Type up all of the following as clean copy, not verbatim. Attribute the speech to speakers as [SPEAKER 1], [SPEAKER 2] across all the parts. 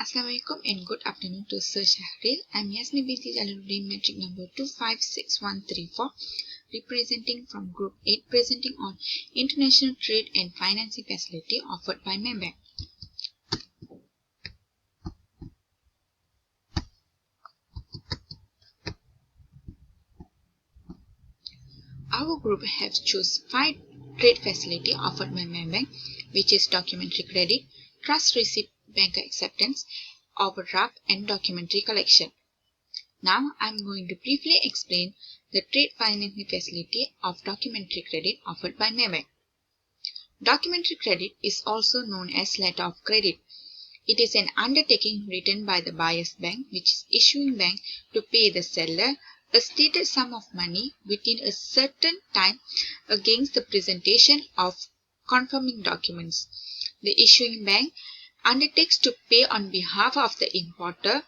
[SPEAKER 1] Assalamualaikum and good afternoon to Sir Shahril. I'm Yasmi binti Jalaluddin, metric number 256134, representing from Group 8, presenting on International Trade and Financing Facility offered by Maybank. Our group has choose 5 trade facility offered by Maybank, which is documentary credit, trust receipt, bank acceptance, overdraft, and documentary collection. Now, I am going to briefly explain the trade financing facility of documentary credit offered by Maybank. Documentary credit is also known as letter of credit. It is an undertaking written by the buyer's bank, which is issuing bank, to pay the seller a stated sum of money within a certain time against the presentation of confirming documents. The issuing bank undertakes to pay on behalf of the importer,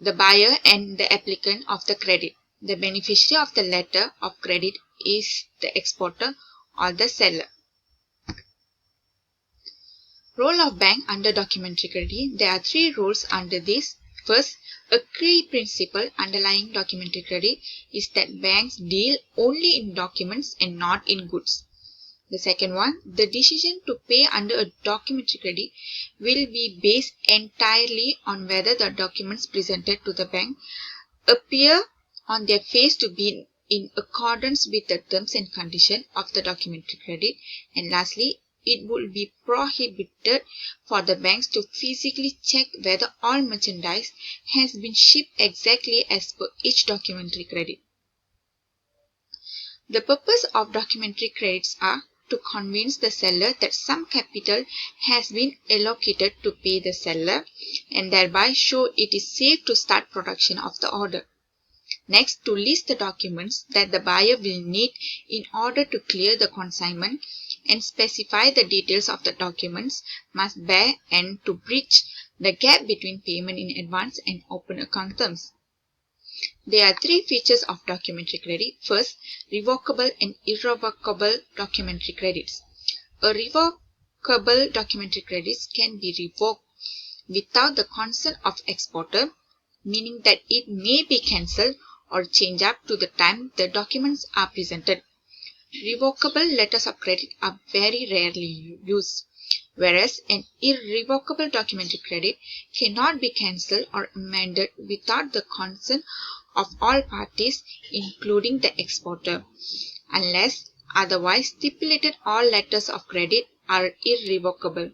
[SPEAKER 1] the buyer, and the applicant of the credit. The beneficiary of the letter of credit is the exporter or the seller. Role of bank under documentary credit. There are 3 roles under this. First, a key principle underlying documentary credit is that banks deal only in documents and not in goods. The second one, the decision to pay under a documentary credit will be based entirely on whether the documents presented to the bank appear on their face to be in accordance with the terms and conditions of the documentary credit. And lastly, it would be prohibited for the banks to physically check whether all merchandise has been shipped exactly as per each documentary credit. The purpose of documentary credits are to convince the seller that some capital has been allocated to pay the seller and thereby show it is safe to start production of the order. Next, to list the documents that the buyer will need in order to clear the consignment and specify the details of the documents must bear and to bridge the gap between payment in advance and open account terms. There are 3 features of documentary credit. First, revocable and irrevocable documentary credits. A revocable documentary credits can be revoked without the consent of exporter, meaning that it may be cancelled or changed up to the time the documents are presented. Revocable letters of credit are very rarely used, whereas an irrevocable documentary credit cannot be cancelled or amended without the consent of all parties, including the exporter, unless otherwise stipulated. All letters of credit are irrevocable.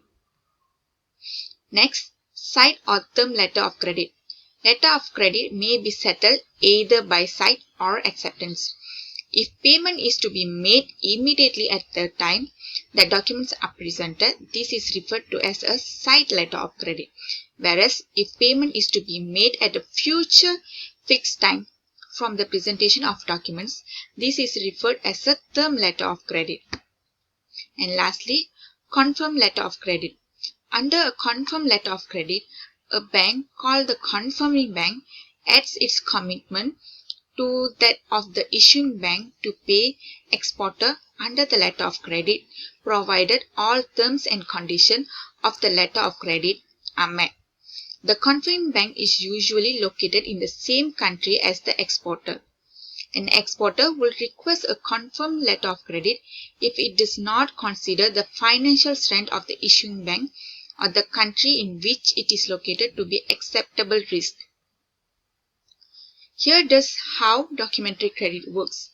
[SPEAKER 1] Next, sight or term letter of credit. Letter of credit may be settled either by sight or acceptance. If payment is to be made immediately at the time that documents are presented, this is referred to as a sight letter of credit. Whereas, if payment is to be made at a future fixed time from the presentation of documents, this is referred as a term letter of credit. And lastly, confirm letter of credit. Under a confirm letter of credit, a bank called the confirming bank adds its commitment to that of the issuing bank to pay exporter under the letter of credit, provided all terms and conditions of the letter of credit are met. The confirming bank is usually located in the same country as the exporter. An exporter will request a confirmed letter of credit if it does not consider the financial strength of the issuing bank or the country in which it is located to be acceptable risk. Here does how documentary credit works.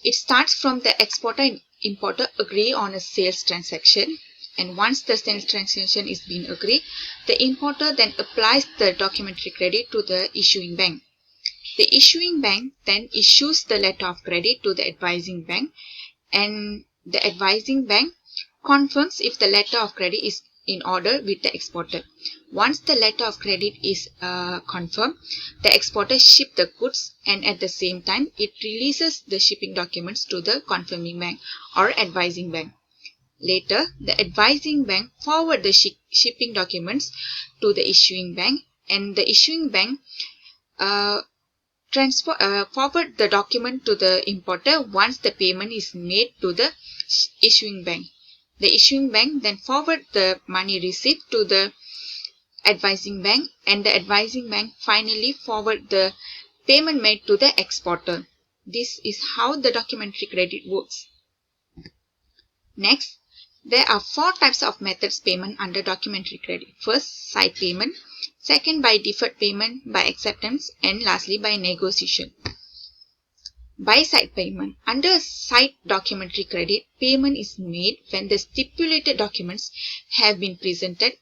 [SPEAKER 1] It starts from the exporter and importer agree on a sales transaction, and once the sales transaction is being agreed, the importer then applies the documentary credit to the issuing bank. The issuing bank then issues the letter of credit to the advising bank, and the advising bank confirms if the letter of credit is in order with the exporter. Once the letter of credit is confirmed, the exporter ships the goods, and at the same time it releases the shipping documents to the confirming bank or advising bank. Later, the advising bank forwards the shipping documents to the issuing bank, and the issuing bank forward the document to the importer once the payment is made to the issuing bank. The issuing bank then forward the money received to the advising bank, and the advising bank finally forward the payment made to the exporter. This is how the documentary credit works. Next, there are 4 types of methods payment under documentary credit. First, side payment. Second, by deferred payment, by acceptance, and lastly, by negotiation. By side payment. Under side documentary credit, payment is made when the stipulated documents have been presented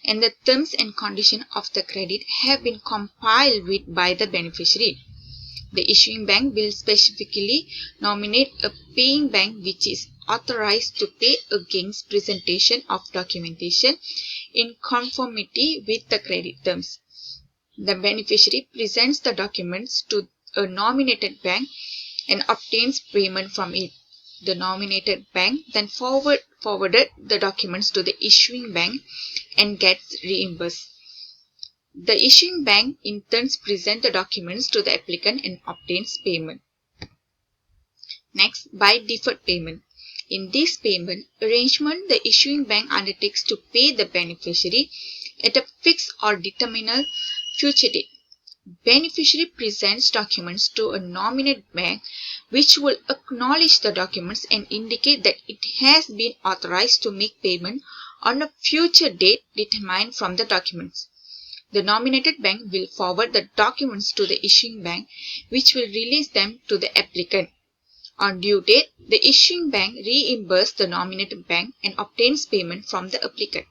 [SPEAKER 1] and the terms and conditions of the credit have been complied with by the beneficiary. The issuing bank will specifically nominate a paying bank which is authorized to pay against presentation of documentation in conformity with the credit terms. The beneficiary presents the documents to a nominated bank and obtains payment from it. The nominated bank then forwarded the documents to the issuing bank and gets reimbursed. The issuing bank in turn presents the documents to the applicant and obtains payment. Next, by deferred payment. In this payment arrangement, the issuing bank undertakes to pay the beneficiary at a fixed or determined future date. Beneficiary presents documents to a nominated bank which will acknowledge the documents and indicate that it has been authorized to make payment on a future date determined from the documents. The nominated bank will forward the documents to the issuing bank which will release them to the applicant. On due date, the issuing bank reimburses the nominated bank and obtains payment from the applicant.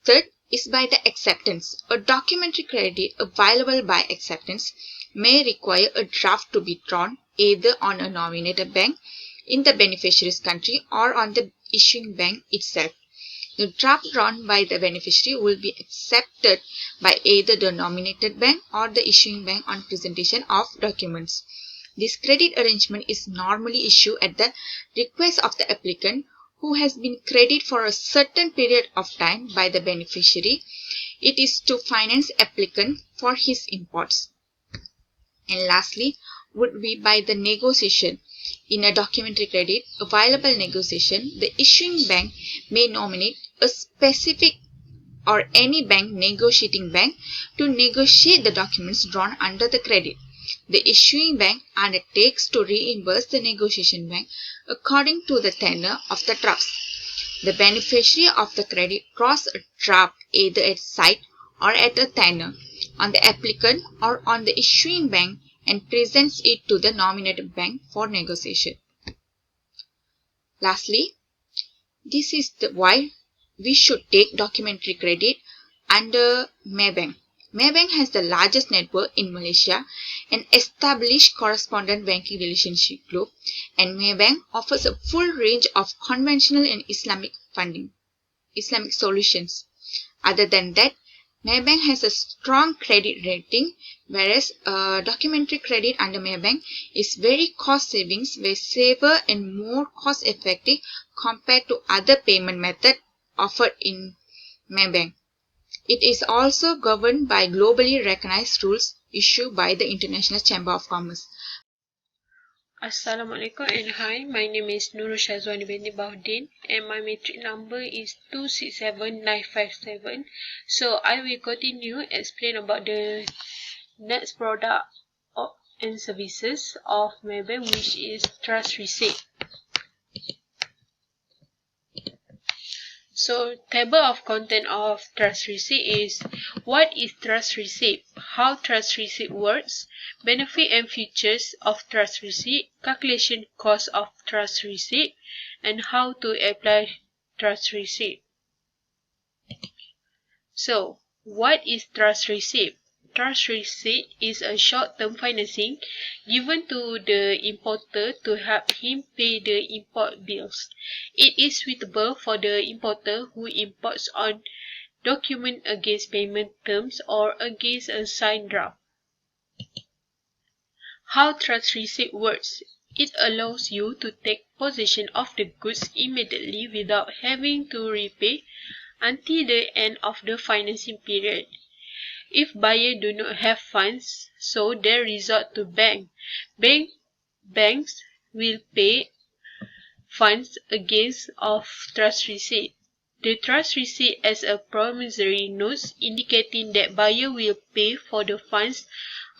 [SPEAKER 1] Third is by the acceptance. A documentary credit available by acceptance may require a draft to be drawn either on a nominated bank in the beneficiary's country or on the issuing bank itself. The draft drawn by the beneficiary will be accepted by either the nominated bank or the issuing bank on presentation of documents. This credit arrangement is normally issued at the request of the applicant who has been credited for a certain period of time by the beneficiary. It is to finance applicant for his imports. And lastly, would be by the negotiation. In a documentary credit available negotiation, the issuing bank may nominate a specific or any bank negotiating bank to negotiate the documents drawn under the credit. The issuing bank undertakes to reimburse the negotiation bank according to the tenor of the drafts. The beneficiary of the credit draws a draft either at sight or at a tenor on the applicant or on the issuing bank and presents it to the nominated bank for negotiation. Lastly, this is why we should take documentary credit under Maybank. Maybank has the largest network in Malaysia and established correspondent banking relationship group, and Maybank offers a full range of conventional and Islamic solutions. Other than that, Maybank has a strong credit rating, whereas documentary credit under Maybank is very cost savings, very safer and more cost effective compared to other payment method offered in Maybank. It is also governed by globally recognized rules issued by the International Chamber of Commerce.
[SPEAKER 2] Assalamualaikum and hi, my name is Nurul Shazwani binti Bahuddin and my matric number is 267957. So I will continue explain about the next product and services of Maybank, which is trust receipt. So table of content of trust receipt is what is trust receipt, how trust receipt works, benefit and features of trust receipt, calculation cost of trust receipt, and how to apply trust receipt. So what is trust receipt? Trust receipt is a short-term financing given to the importer to help him pay the import bills. It is suitable for the importer who imports on document against payment terms or against a signed draft. How trust receipt works? It allows you to take possession of the goods immediately without having to repay until the end of the financing period. If buyer do not have funds, so they resort to bank. Banks will pay funds against of trust receipt. the trust receipt as a promissory note indicating that buyer will pay for the funds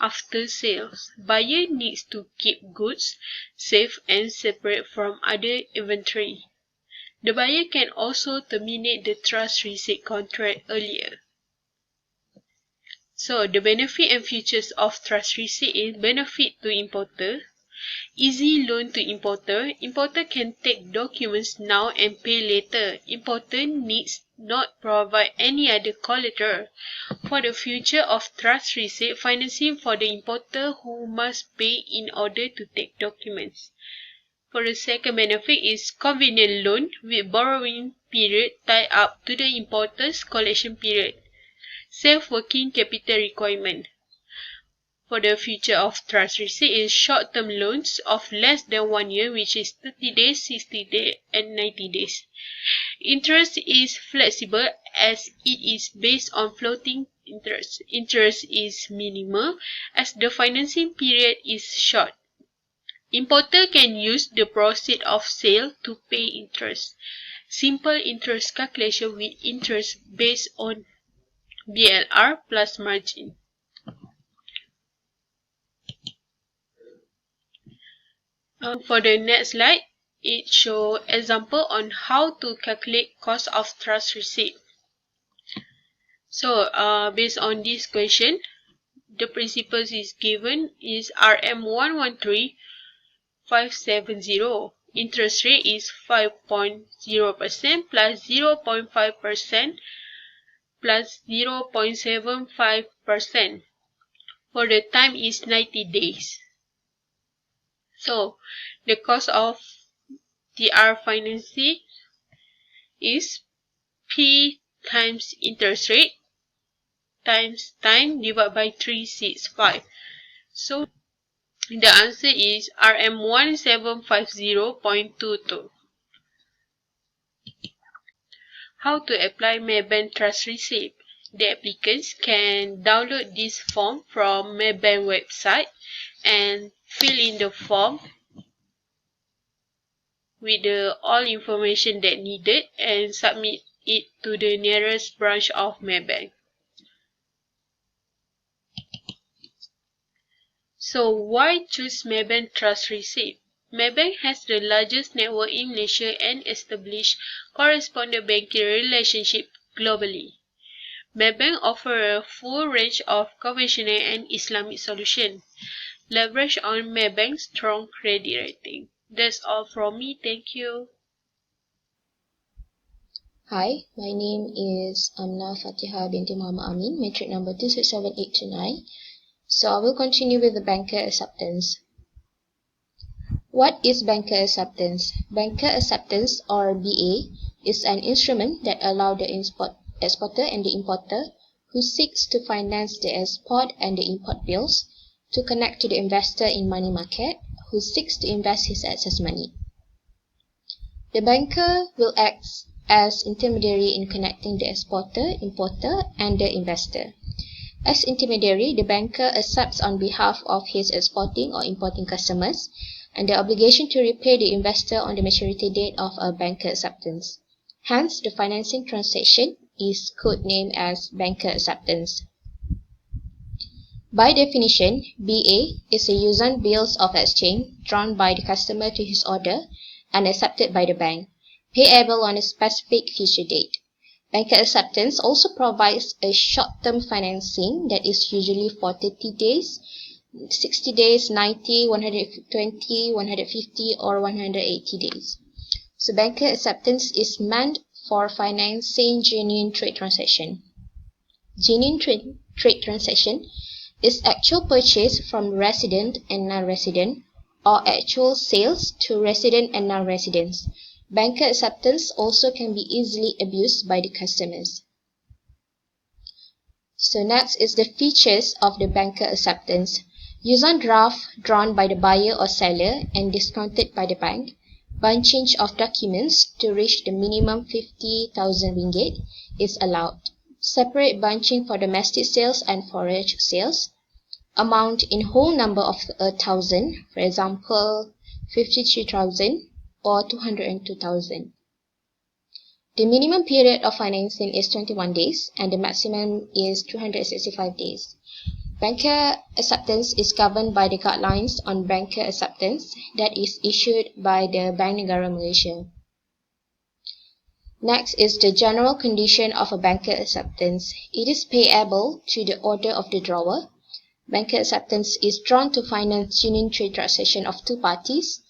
[SPEAKER 2] after sales. Buyer needs to keep goods safe and separate from other inventory. The buyer can also terminate the trust receipt contract earlier. So, the benefit and features of trust receipt is benefit to importer, easy loan to importer. Importer can take documents now and pay later. Importer needs not provide any other collateral. For the future of trust receipt, financing for the importer who must pay in order to take documents. For the second benefit is convenient loan with borrowing period tied up to the importer's collection period. Safe working capital requirement. For the future of trust receipt is short-term loans of less than 1 year, which is 30 days, 60 days, and 90 days. Interest is flexible as it is based on floating interest. Interest is minimal as the financing period is short. Importer can use the proceeds of sale to pay interest. Simple interest calculation with interest based on BLR plus margin. For the next slide, it shows example on how to calculate cost of trust receipt. So, based on this question, the principles is given is RM113570. Interest rate is 5.0% plus 0.5% plus 0.75%. For the time is 90 days. So, the cost of TR financing is P times interest rate times time divided by 365. So, the answer is RM1750.22. How to apply Maybank trust receipt? The applicants can download this form from Maybank website and fill in the form with all information that needed and submit it to the nearest branch of Maybank. So, why choose Maybank trust receipt? Maybank has the largest network in Malaysia and established correspondent banking relationship globally. Maybank offers a full range of conventional and Islamic solutions. Leverage on Maybank's strong credit rating. That's all from me. Thank you.
[SPEAKER 3] Hi, my name is Amna Fatiha binti Muhammad Amin, matric number 267829. So I will continue with the banker acceptance. What is banker acceptance? Banker acceptance, or BA, is an instrument that allows the exporter and the importer who seeks to finance the export and the import bills to connect to the investor in money market who seeks to invest his excess money. The banker will act as intermediary in connecting the exporter, importer, and the investor. As intermediary, the banker accepts on behalf of his exporting or importing customers and the obligation to repay the investor on the maturity date of a banker acceptance. Hence, the financing transaction is codenamed as banker acceptance. By definition, BA is a use on bills of exchange drawn by the customer to his order and accepted by the bank, payable on a specific future date. Banker acceptance also provides a short-term financing that is usually for 30 days, 60 days, 90, 120, 150, or 180 days. So banker acceptance is meant for financing genuine trade transaction. Genuine trade transaction is actual purchase from resident and non-resident or actual sales to resident and non-residents. Banker acceptance also can be easily abused by the customers. So next is the features of the banker acceptance. Use on draft drawn by the buyer or seller and discounted by the bank. Bunching of documents to reach the minimum 50,000 ringgit is allowed. Separate bunching for domestic sales and foreign sales. Amount in whole number of 1,000, for example 53,000 or 202,000. The minimum period of financing is 21 days and the maximum is 265 days. Banker acceptance is governed by the guidelines on banker acceptance that is issued by the Bank Negara Malaysia. Next is the general condition of a banker acceptance. It is payable to the order of the drawer. Banker acceptance is drawn to finance genuine trade transaction of two parties.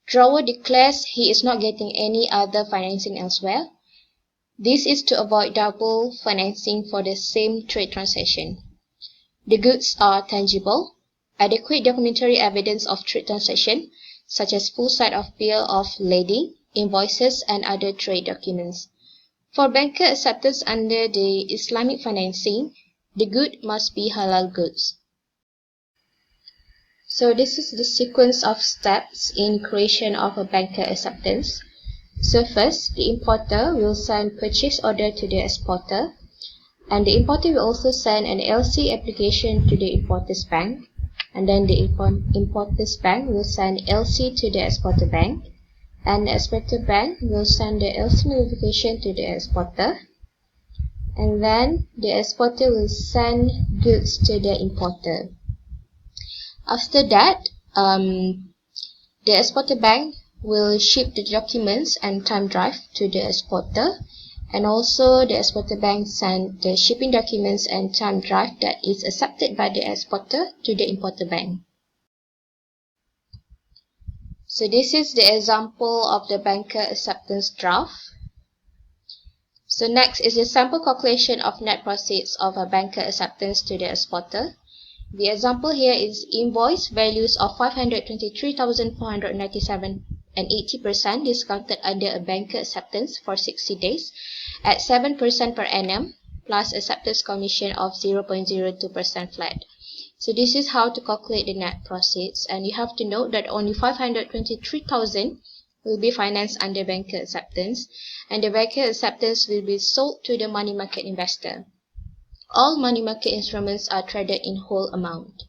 [SPEAKER 3] Drawer declares he is not getting any other financing elsewhere. This is to avoid double financing for the same trade transaction. The goods are tangible. Adequate documentary evidence of trade transaction, such as full set of bill of lading, invoices, and other trade documents. For banker acceptance under the Islamic financing, the good must be halal goods. So this is the sequence of steps in creation of a banker acceptance. So first, the importer will send purchase order to the exporter, and the importer will also send an LC application to the importer's bank, and then the importer's bank will send LC to the exporter bank, and the exporter bank will send the LC notification to the exporter, and then the exporter will send goods to the importer. After that, the exporter bank will ship the documents and time drive to the exporter, and also the exporter bank send the shipping documents and time drive that is accepted by the exporter to the importer bank. So this is the example of the banker acceptance draft. So next is the sample calculation of net proceeds of a banker acceptance to the exporter. The example here is invoice values of 523,497 and 80% discounted under a banker acceptance for 60 days at 7% per annum plus acceptance commission of 0.02% flat. So this is how to calculate the net proceeds, and you have to note that only 523,000 will be financed under banker acceptance, and the banker acceptance will be sold to the money market investor. All money market instruments are traded in whole amount.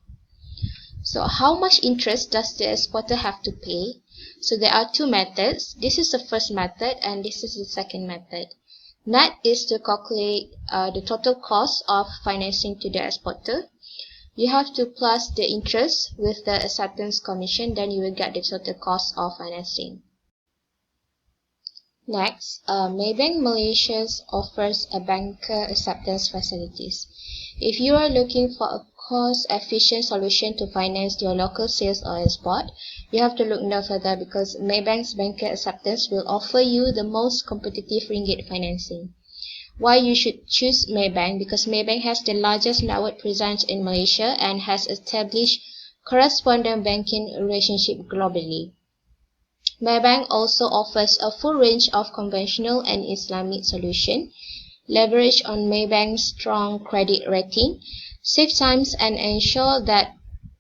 [SPEAKER 3] So how much interest does the exporter have to pay? So there are two methods. This is the first method and this is the second method. Net is to calculate the total cost of financing to the exporter. You have to plus the interest with the acceptance commission, then you will get the total cost of financing. Next, Maybank Malaysia offers a banker acceptance facilities. If you are looking for a cost-efficient solution to finance your local sales or export, you have to look no further because Maybank's banker acceptance will offer you the most competitive ringgit financing. Why you should choose Maybank? Because Maybank has the largest network presence in Malaysia and has established correspondent banking relationship globally. Maybank also offers a full range of conventional and Islamic solutions, leverage on Maybank's strong credit rating, save times and ensure that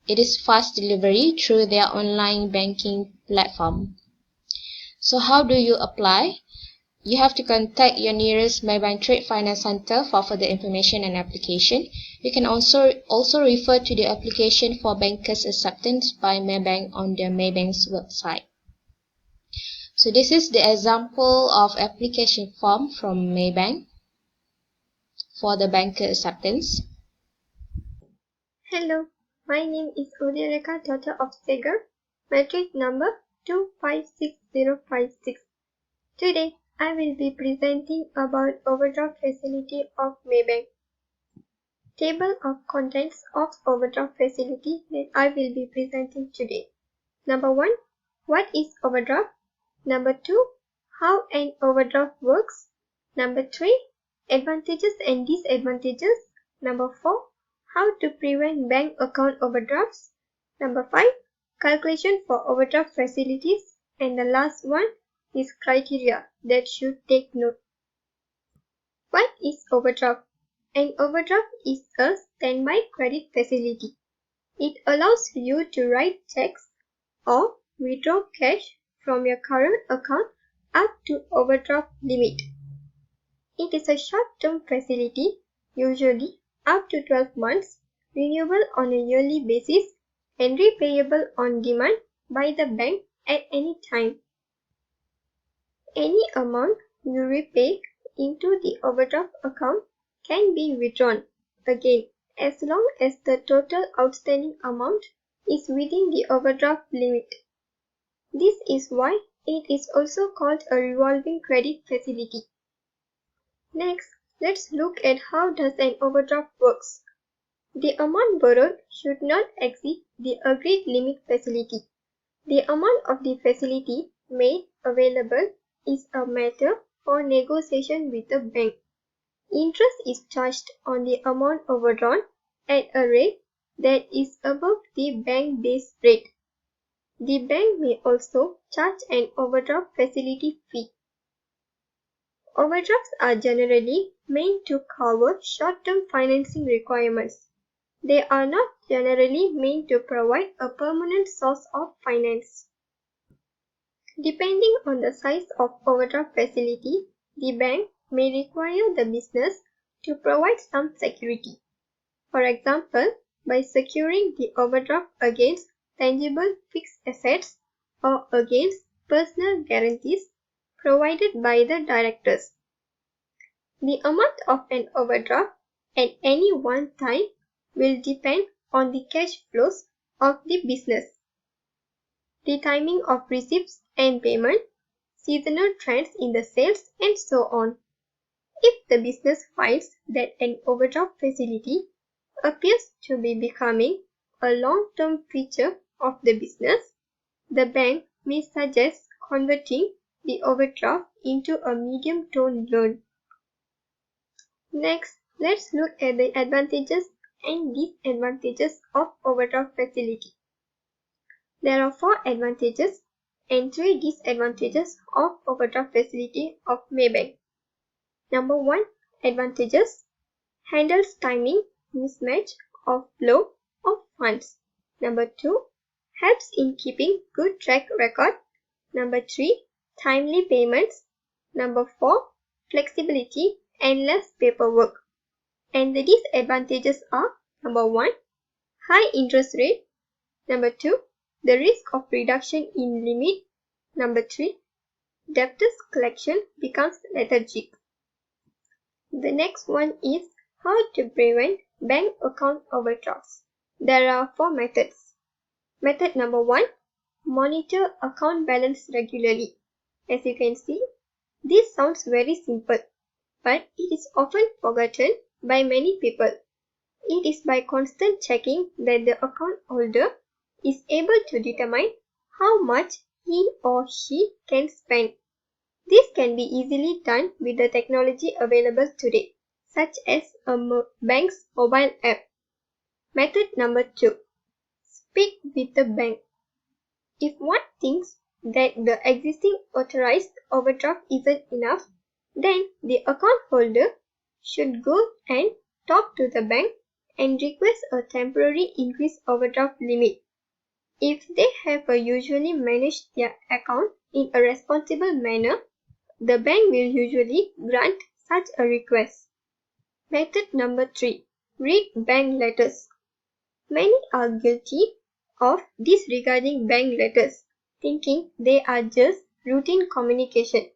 [SPEAKER 3] it is fast delivery through their online banking platform. So how do you apply? You have to contact your nearest Maybank Trade Finance Center for further information and application. You can also refer to the application for bankers acceptance by Maybank on the Maybank's website. So this is the example of application form from Maybank for the banker acceptance.
[SPEAKER 4] Hello, my name is Udayareka, daughter of Segar, matric number 256056. Today, I will be presenting about overdraft facility of Maybank. Table of contents of overdraft facility that I will be presenting today. Number 1. What is overdraft? Number 2. How an overdraft works. Number 3. Advantages and disadvantages. Number 4. How to prevent bank account overdrafts. Number 5. Calculation for overdraft facilities. And the last one is criteria that should take note. What is overdraft? An overdraft is a standby credit facility. It allows you to write checks or withdraw cash from your current account up to overdraft limit. It is a short-term facility, usually up to 12 months, renewable on a yearly basis and repayable on demand by the bank at any time. Any amount you repay into the overdraft account can be withdrawn again as long as the total outstanding amount is within the overdraft limit. This is why it is also called a revolving credit facility. Next, let's look at how does an overdraft works. The amount borrowed should not exceed the agreed limit facility. The amount of the facility made available is a matter for negotiation with the bank. Interest is charged on the amount overdrawn at a rate that is above the bank base rate. The bank may also charge an overdraft facility fee. Overdrafts are generally meant to cover short-term financing requirements. They are not generally meant to provide a permanent source of finance. Depending on the size of overdraft facility, the bank may require the business to provide some security. For example, by securing the overdraft against tangible fixed assets or against personal guarantees provided by the directors. The amount of an overdraft at any one time will depend on the cash flows of the business, the timing of receipts and payment, seasonal trends in the sales, and so on. If the business finds that an overdraft facility appears to be becoming a long-term feature of the business, the bank may suggest converting the overdraft into a medium-term loan. Next, let's look at the advantages and disadvantages of overdraft facility. There are 4 advantages and 3 disadvantages of overdraft facility of Maybank. Number 1, advantages: handles timing mismatch of flow of funds. Number 2, helps in keeping good track record. Number 3, timely payments. Number 4, flexibility and less paperwork. And the disadvantages are: number 1, high interest rate. Number 2, the risk of reduction in limit. Number 3, debtors collection becomes lethargic. The next one is how to prevent bank account overdrafts. There are 4 methods. Method number 1, monitor account balance regularly. As you can see, this sounds very simple, but it is often forgotten by many people. It is by constant checking that the account holder is able to determine how much he or she can spend. This can be easily done with the technology available today, such as a bank's mobile app. Method number 2, speak with the bank. If one thinks that the existing authorized overdraft isn't enough, then the account holder should go and talk to the bank and request a temporary increased overdraft limit. If they have usually managed their account in a responsible manner, the bank will usually grant such a request. Method number 3, read bank letters. Many are guilty of disregarding bank letters, thinking they are just routine communication.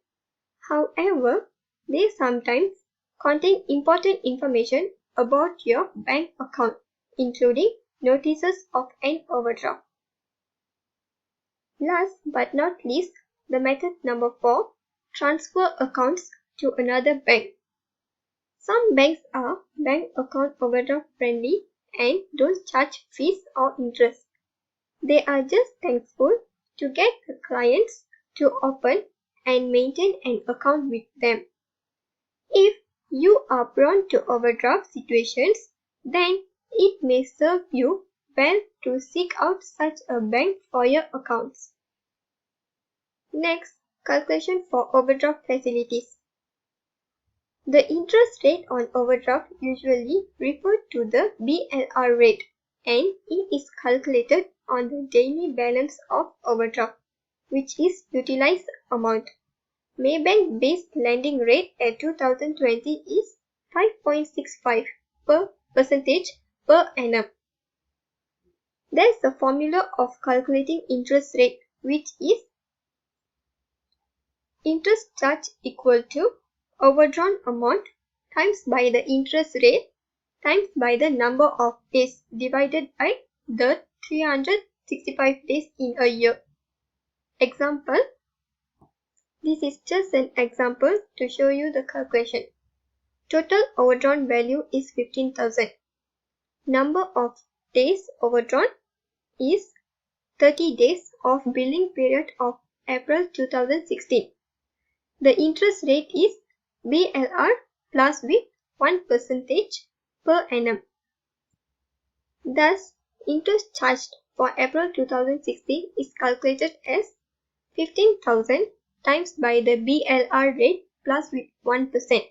[SPEAKER 4] However, they sometimes contain important information about your bank account, including notices of an overdraft. Last but not least, the method number 4, transfer accounts to another bank. Some banks are bank account overdraft friendly and don't charge fees or interest. They are just thankful to get the clients to open and maintain an account with them. If you are prone to overdraft situations, then it may serve you well to seek out such a bank for your accounts. Next, calculation for overdraft facilities. The interest rate on overdraft usually refers to the BLR rate, and it is calculated on the daily balance of overdraft, which is utilized amount. Maybank base lending rate at 2020 is 5.65% per annum. There is a formula of calculating interest rate, which is interest charge equal to overdrawn amount times by the interest rate times by the number of days divided by the 365 days in a year. Example. This is just an example to show you the calculation. Total overdrawn value is 15,000. Number of days overdrawn is 30 days of billing period of April 2016. The interest rate is BLR plus with 1% per annum. Thus, interest charged for April 2016 is calculated as 15,000 times by the BLR rate plus with 1%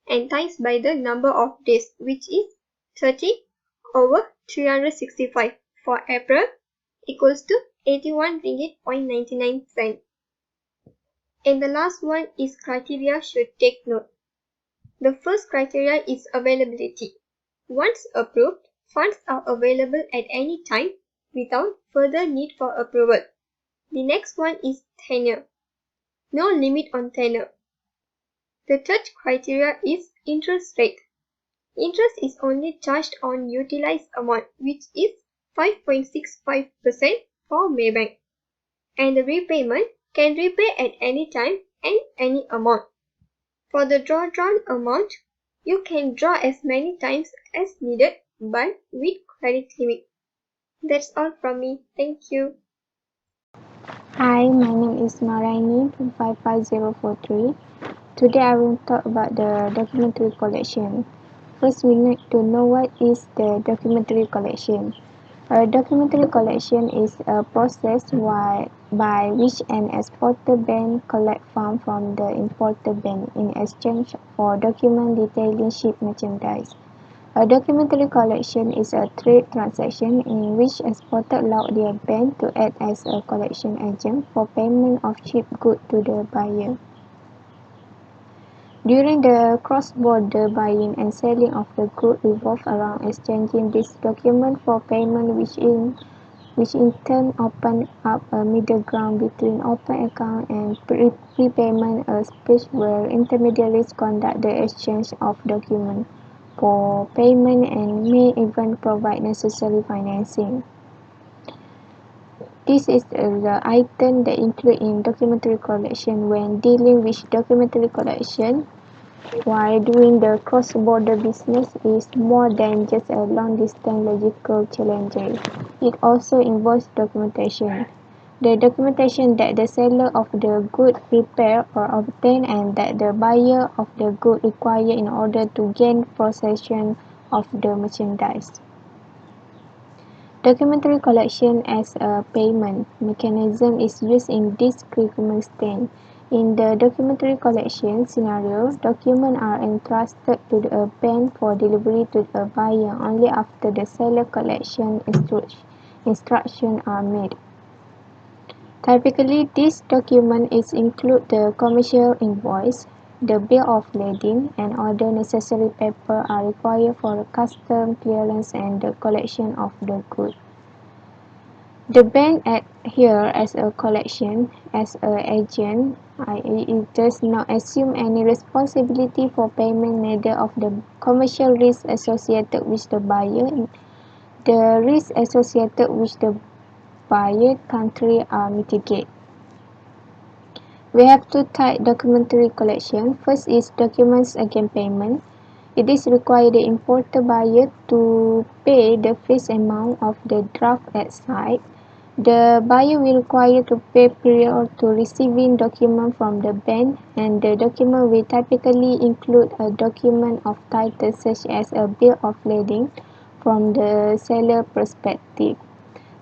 [SPEAKER 4] and times by the number of days, which is 30 over 365 for April equals to 81 ringgit.99 cent. And the last one is criteria should take note. The first criteria is availability. Once approved, funds are available at any time without further need for approval. The next one is tenure. No limit on tenure. The third criteria is interest rate. Interest is only charged on utilized amount, which is 5.65% for Maybank. And the repayment can repay at any time and any amount. For the drawdown amount, you can draw as many times as needed but with credit limit. That's all from me. Thank you.
[SPEAKER 5] Hi, my name is Naraini from 55043. Today I will talk about the documentary collection. First, we need to know what is the documentary collection. A documentary collection is a process by which an exporter bank collects funds from the importer bank in exchange for document detailing shipped merchandise. A documentary collection is a trade transaction in which exporter allow their bank to act as a collection agent for payment of shipped goods to the buyer. During the cross-border buying and selling of the goods revolve around exchanging this document for payment, which in turn open up a middle ground between open account and prepayment, a space where intermediaries conduct the exchange of documents for payment and may even provide necessary financing. This is the item that included in documentary collection. When dealing with documentary collection while doing the cross-border business is more than just a long-distance logical challenge. It also involves documentation. The documentation that the seller of the good prepare or obtain and that the buyer of the good require in order to gain possession of the merchandise. Documentary collection as a payment mechanism is used in this circumstance. In the documentary collection scenario, documents are entrusted to the bank for delivery to the buyer only after the seller collection instructions are made. Typically, this document include the commercial invoice, the bill of lading, and other necessary papers are required for the custom clearance and the collection of the goods. The bank acts here as a collection, as an agent, i.e. it does not assume any responsibility for payment, neither of the commercial risk associated with the buyer. The risks associated with the buyer country are mitigated. We have two types documentary collection. First is documents against payment. It is required the importer buyer to pay the face amount of the draft at sight. The buyer will require to pay prior to receiving document from the bank, and the document will typically include a document of title such as a bill of lading from the seller perspective.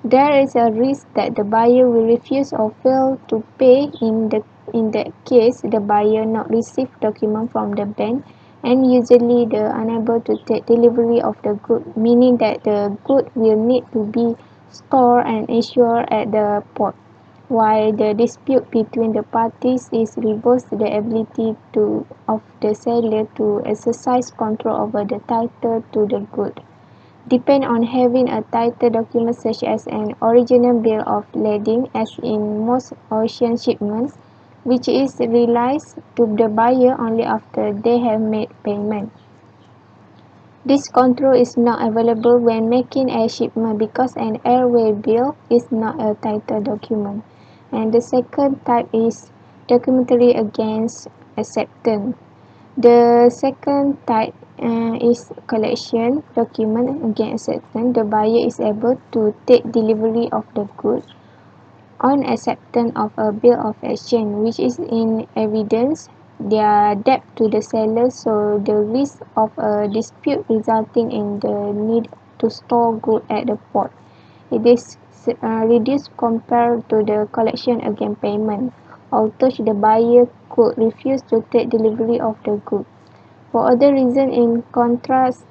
[SPEAKER 5] There is a risk that the buyer will refuse or fail to pay. In that case, the buyer not receive document from the bank and usually unable to take delivery of the good, meaning that the good will need to be stored and insured at the port. While the dispute between the parties is reverse the ability of the seller to exercise control over the title to the good. Depend on having a title document such as an original bill of lading, as in most ocean shipments. which is realized to the buyer only after they have made payment. This control is not available when making a shipment because an airway bill is not a title document. And the second type is documentary against acceptance. The second type is collection document against acceptance. The buyer is able to take delivery of the goods on acceptance of a bill of exchange, which is in evidence their debt to the seller, so the risk of a dispute resulting in the need to store goods at the port. It is reduced compared to the collection against payment, although the buyer could refuse to take delivery of the goods. For other reasons, in contrast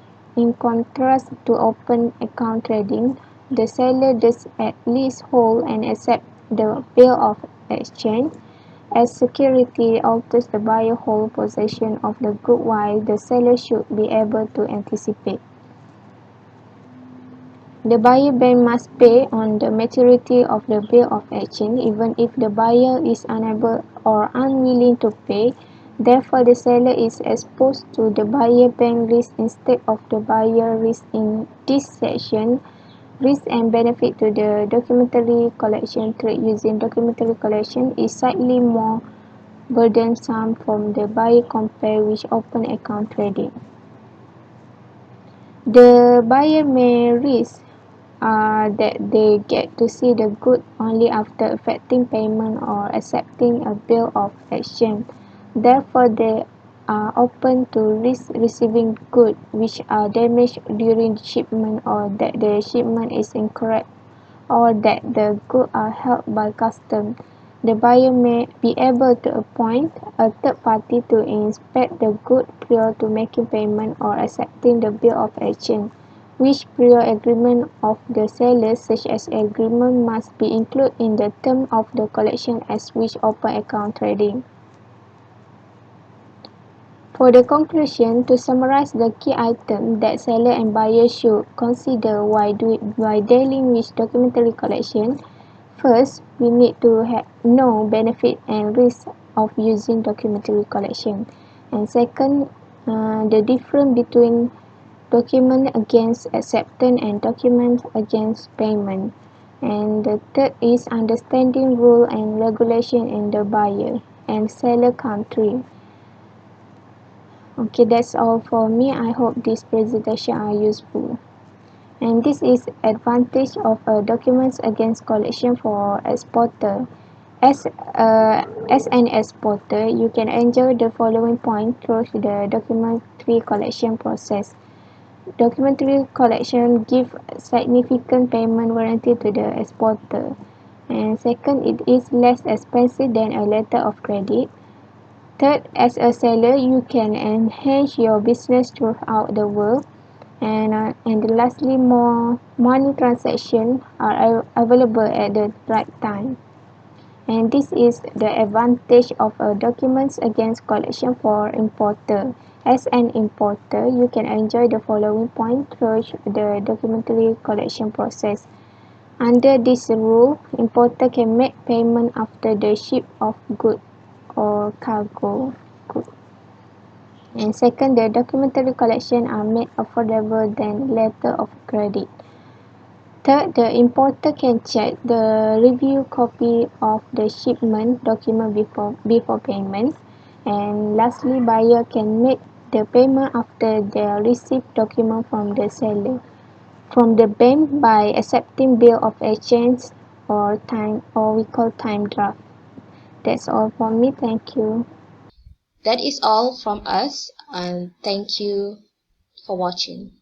[SPEAKER 5] to open account trading, the seller does at least hold and accept the bill of exchange as security, although the buyer holds possession of the good while the seller should be able to anticipate. The buyer bank must pay on the maturity of the bill of exchange even if the buyer is unable or unwilling to pay. Therefore, the seller is exposed to the buyer bank risk instead of the buyer risk in this section. Risk and benefit to the documentary collection trade using documentary collection is slightly more burdensome from the buyer compared with open account trading. The buyer may risk that they get to see the good only after effecting payment or accepting a bill of exchange. Therefore, they are open to risk receiving goods which are damaged during shipment, or that the shipment is incorrect, or that the goods are held by customs. The buyer may be able to appoint a third party to inspect the goods prior to making payment or accepting the bill of exchange, which prior agreement of the seller, such as agreement, must be included in the term of the collection as with open account trading. For the conclusion, to summarize the key items that seller and buyer should consider while dealing with documentary collection. First, we need to know benefit and risk of using documentary collection. And second, the difference between document against acceptance and document against payment. And the third is understanding rule and regulation in the buyer and seller country. Okay, that's all for me. I hope this presentation are useful. And this is advantage of documents against collection for exporter. As an exporter, you can enjoy the following point through the documentary collection process. Documentary collection give significant payment warranty to the exporter. And second, it is less expensive than a letter of credit. Third, as a seller, you can enhance your business throughout the world. And lastly, more money transactions are available at the right time. And this is the advantage of documents against collection for importer. As an importer, you can enjoy the following point through the documentary collection process. Under this rule, importer can make payment after the ship of goods or cargo. And second, the documentary collection are made affordable than letter of credit. Third, the importer can check the review copy of the shipment document before payment. And lastly, buyer can make the payment after they receive document from the seller, from the bank, by accepting bill of exchange or we call time draft. That's all for me. Thank you.
[SPEAKER 3] That is all from us, and thank you for watching.